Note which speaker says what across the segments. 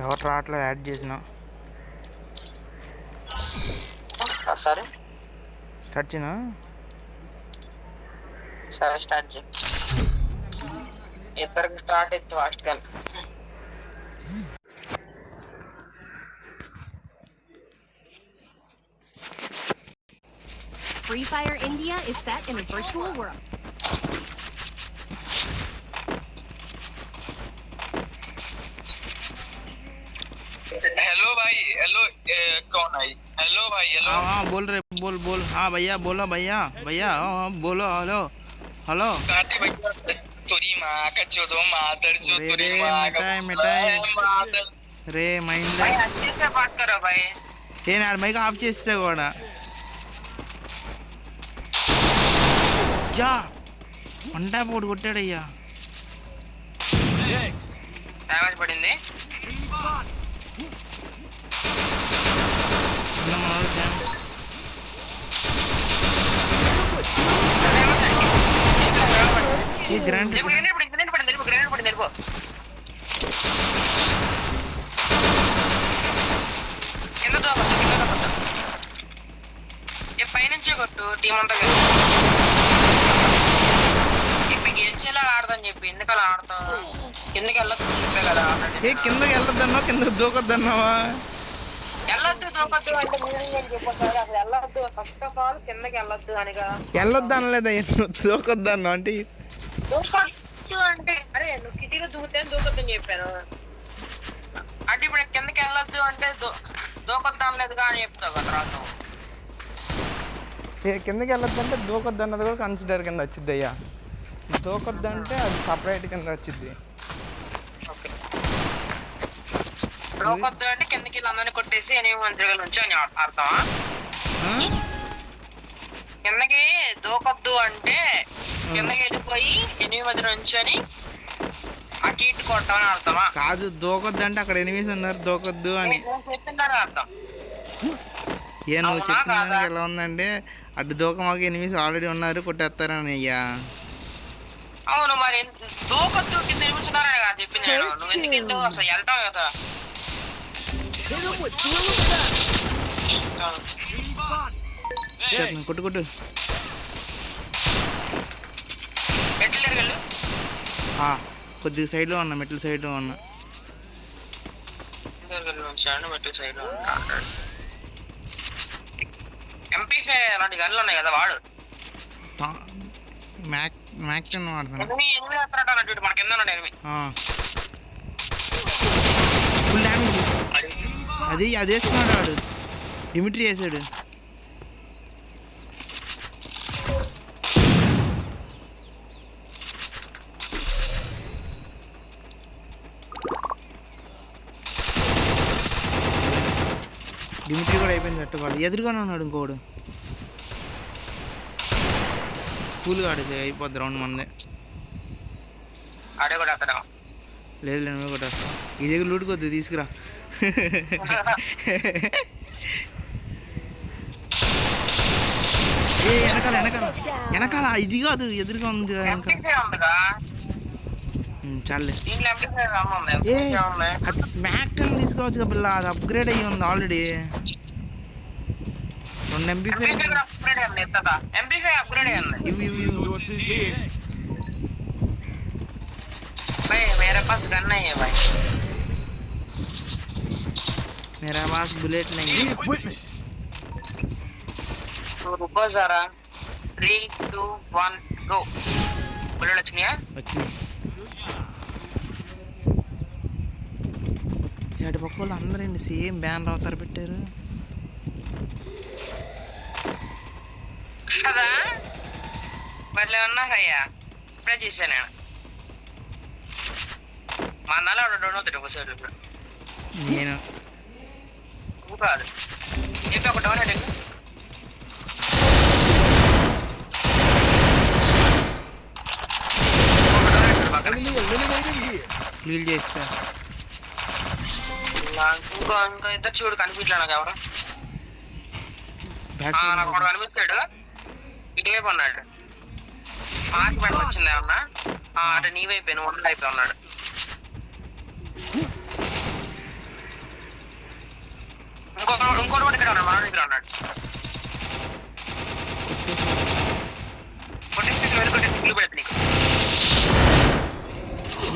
Speaker 1: ఎవరు రావట్లేదు యాడ్ చేసిన
Speaker 2: సరే
Speaker 1: స్టార్ట్ చేయనా
Speaker 2: సరే స్టార్ట్ చేయి ఇద్దరికి స్టార్ట్ అయితే ఫాస్ట్గా
Speaker 3: Free Fire India is set in a virtual world.
Speaker 2: Hello भाई हेलो कौन है हेलो भाई हेलो
Speaker 1: हाँ बोल रहे बोल हाँ भैया बोलो भैया भैया हाँ बोलो हेलो हेलो
Speaker 2: काटी भैया तुरी माँ का चोदो मादर चो तुरी माँ का
Speaker 1: मिठाई
Speaker 2: मादर
Speaker 1: रे మైండ్
Speaker 2: भाई अच्छे से बात करो भाई
Speaker 1: ఏ నాడు మైక్ ఆఫ్ చేస్తే కూడా జా వంట పోటు కొట్టాడయ్యా
Speaker 2: డ్యామేజ్ పడింది
Speaker 1: గ్రాండ్
Speaker 2: గ్రెనేడ్ పడింది వెళ్ళిపో కింద దోకొద్దు పైనుంచే కొట్టు టీం అంతా ఇప్పుడు గెలిచేలా ఆడదని చెప్పి ఎందుకు అలా ఆడతావు కిందకి వెళ్ళొద్దు చెప్పే కదా
Speaker 1: ఏ కిందకి వెళ్ళొద్దన్నావా కిందకి దూకొద్దన్నావా
Speaker 2: వెళ్ళొద్దు దూకొద్దు అంటే మీనింగ్ అని చెప్పొద్దు అసలు వెళ్ళొద్దు ఫస్ట్ ఆఫ్ ఆల్ కిందకి వెళ్ళొద్దు అని కదా
Speaker 1: వెళ్ళొద్దు అనలేదా దూకొద్దు అన్నావు అంటే
Speaker 2: దూకొద్దు అంటే అరే నువ్వు కిటికీలో దూకితే దూకొద్దు అని చెప్పాను అంటే ఇప్పుడు కిందకి వెళ్ళొద్దు అంటే దూకొద్దు అనలేదుగా అని చెప్తావు కదా రాదు
Speaker 1: కిందకి వెళ్ళొద్దు అంటే దూకొద్దు అన్నది కూడా కన్సిడర్ కింద వచ్చింది అయ్యా దూకొద్దు అంటే అది సపరేట్ కింద వచ్చింది
Speaker 2: దూకొద్దు అంటే కిందకి అందరినీ కొట్టేసి 8 మంత్రిగా నుంచి అని అర్థమా కిందకి దూకొద్దు అంటే కిందకి వెళ్ళిపోయి 8 మంది నుంచి అని అటు ఇటు కొట్టమని అర్థమా
Speaker 1: కాదు దూకొద్దు అంటే అక్కడ ఎనిమిస్ ఉన్నారు దూకొద్దు అని
Speaker 2: చెప్పిందని అర్థం
Speaker 1: ఏ నువ్వు చెప్పిన ఎలా ఉందంటే అటు దూకమాకి ఎనిమిస్ ఆల్రెడీ ఉన్నారు కొట్టేస్తారని అయ్యా
Speaker 2: అవును మరి దూకొద్దు కింద నిమిషాలనే కదా చెప్పింది నువ్వు ఎందుకు వెళ్తావు అసలు వెళ్తావు కదా
Speaker 1: కొట్టు కొట్టు
Speaker 2: మెట్ల దగ్గర
Speaker 1: కొద్దిగా సైడ్లో ఉన్నా మెట్ల సైడ్లో ఉన్నా
Speaker 2: మెట్ల సైడ్ ఎంపీ5 అలాంటి గన్లు ఉన్నాయి కదా వాడు
Speaker 1: మ్యాక్టన్ వాడుతున్నా
Speaker 2: ఎనిమిది వస్తారట మన కింద ఉన్నాడు ఎనిమిది
Speaker 1: ఫుల్ డ్యామేజ్ అది వేసుకున్నాడు వాడు డిమిట్రీ వేసాడు డిమిట్రీ కూడా అయిపోయింది అట్టువాడు ఎదురుగానే ఉన్నాడు ఇంకోడు కూల్గా ఆడేది అయిపోద్ది రౌండ్ మందే
Speaker 2: ఆడే కూడా అతను
Speaker 1: లేదు నువ్వే కొట్టేస్తా ఈ దగ్గర లూటుకొద్దు తీసుకురా వెనకాల వెనకాల వెనకాల ఇది కాదు ఎదురుగా ఉంది చాలే మ్యాక్టన్ తీసుకోవచ్చు కదా పిల్ల అది అప్గ్రేడ్ అయ్యి ఉంది ఆల్రెడీ 2 ఎంపీ5 ఇవి
Speaker 2: मेरे पास गन नहीं है भाई
Speaker 1: मेरा पास बुलेट नहीं है
Speaker 2: रुको जरा 3 2 1 गो बुलेट వచ్చినాయా
Speaker 1: వచ్చినాయి ఏడు పక్కలు అందరండి సేమ్ బ్యానర్ అవతారు పెట్టారు
Speaker 2: కదా భలే ఉన్నారయ్యా ఇప్పుడే చూసాను నేను మా నాన్న డౌన్ అవుతాడు ఒకసారి
Speaker 1: నేను
Speaker 2: కాదు చెప్పి ఒక డౌన్ అయ్యాడు
Speaker 1: క్లీన్ చేస్తా
Speaker 2: ఇంకో ఇద్దరు చూడు కనిపించా నాకు ఎవరు నాకు ఒకడు కనిపించాడు ఇటువైపు ఉన్నాడు మార్క్ పైన వచ్చింది ఏమన్నా అంటే నీ వైపు నువ్వు అయిపోయి ఉన్నాడు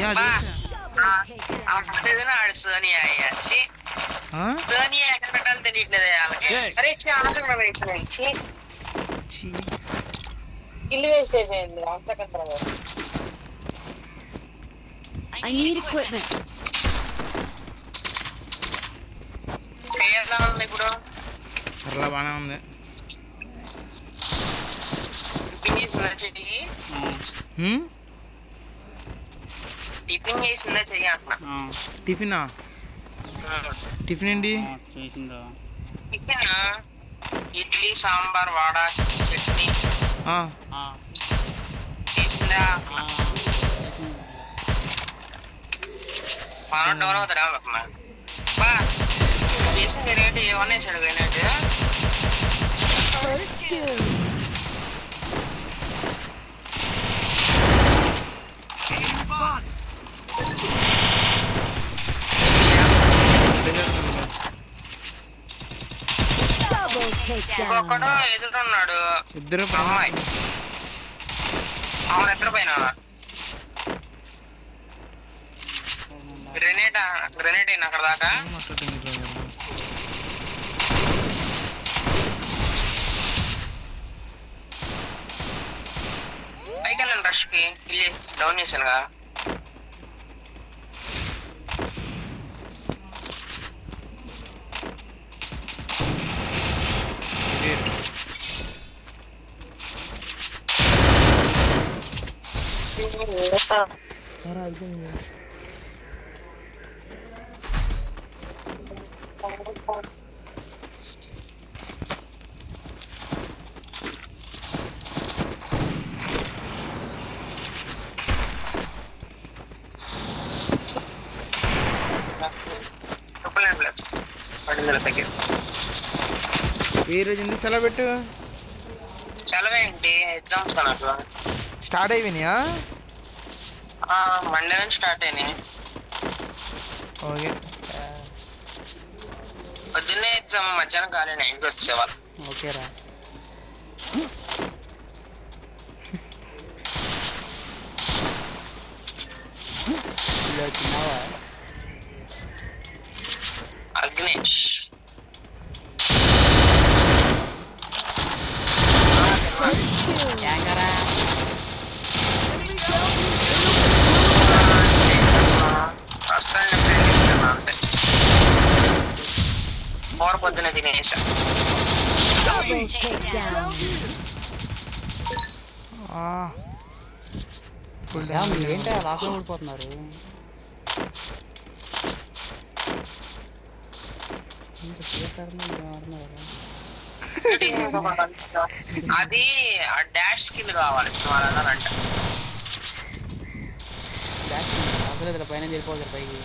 Speaker 2: అప్పుడు ఆడు సోనియా అయ్యాచి
Speaker 1: ఆ?
Speaker 2: సోనియా ఎక్కడ పెట్టాలో తెలియట్లేదు వాళ్ళకి. అరే ఆసక్తి వేయించి
Speaker 1: ఛీ.
Speaker 2: ఇల్లు వేస్ట్ అయిపోయింది. Second
Speaker 3: I need equipment.
Speaker 2: ఎలా ఉంది ఇప్పుడు?
Speaker 1: పర్లా బాగానే ఉంది.
Speaker 2: టిఫిన్ చేసిందా చెయ్యి?
Speaker 1: హ్మ్?
Speaker 2: టిఫిన్ చేసిందా చెయ్యి అంటున్నా.
Speaker 1: టిఫినా? టిఫిన్ ఏంటి?
Speaker 2: టిఫిన్ ఇడ్లీ సాంబార్ వడ చట్నీ
Speaker 1: ఆ,
Speaker 2: చేసిందా? మనం డెవలప్ అవుతారా బా చేసింది రేటు ఏమన్నా వేసాడు granite.
Speaker 3: First two. Double takedown.
Speaker 2: ఇంకొకడు ఎదురున్నాడు
Speaker 1: ఇద్దరు
Speaker 2: అమ్మాయి. అవును ఎత్తర పైన గ్రెనేట్ అయినా అక్కడ దాకా. పైకి వెళ్ళండి రష్ కి డౌన్ చేశానుగా. ప్లస్ 10
Speaker 1: ఈ రోజు ఎందుకు సెలవు పెట్టు?
Speaker 2: సెలవే ఏంటి ఎగ్జామ్స్ నాకు
Speaker 1: స్టార్ట్ అయిపోయినాయా?
Speaker 2: మండే నుంచి స్టార్ట్ అయినాయి.
Speaker 1: ఓకే
Speaker 2: పొద్దున్నే ఎగ్జామ్ మధ్యాహ్నం కాలే 9కి వచ్చేవాళ్ళు.
Speaker 1: ఓకేరా.
Speaker 2: అగ్నేష్ అంతే కూర పొద్దున తినేసా.
Speaker 3: Double takedown.
Speaker 4: ఏంటో లాస్ట్లో ఊడిపోతున్నారు.
Speaker 2: అది ఆ డాష్ స్కిల్ కావాలి వాళ్ళు అన్నారంట.
Speaker 4: అసలు పైన వెళ్ళిపోతారు పైకి.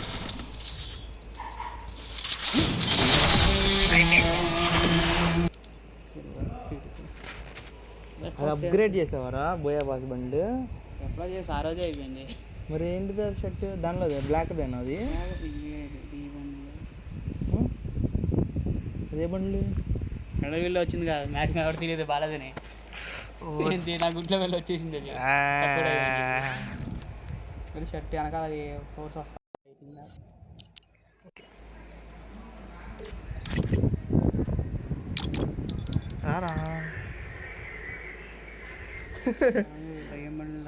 Speaker 1: అది అప్గ్రేడ్ చేసావారా బోయా బాస్ బండి?
Speaker 4: ఎప్పుడో చేసి ఆ రోజే అయిపోయింది.
Speaker 1: మరి ఏంటిది అది షర్ట్ దానిలో బ్లాక్దేనా అది? అదే బండ్లు
Speaker 4: అడవిలో వచ్చింది కదా మ్యాక్సిమం ఎవరు తెలియదు బాలేదని. నా గుంట్లో వెళ్ళి వచ్చేసింది షర్ట్ వెనకాల అది ఫోర్స్ వస్తా. ఏం బండ్లు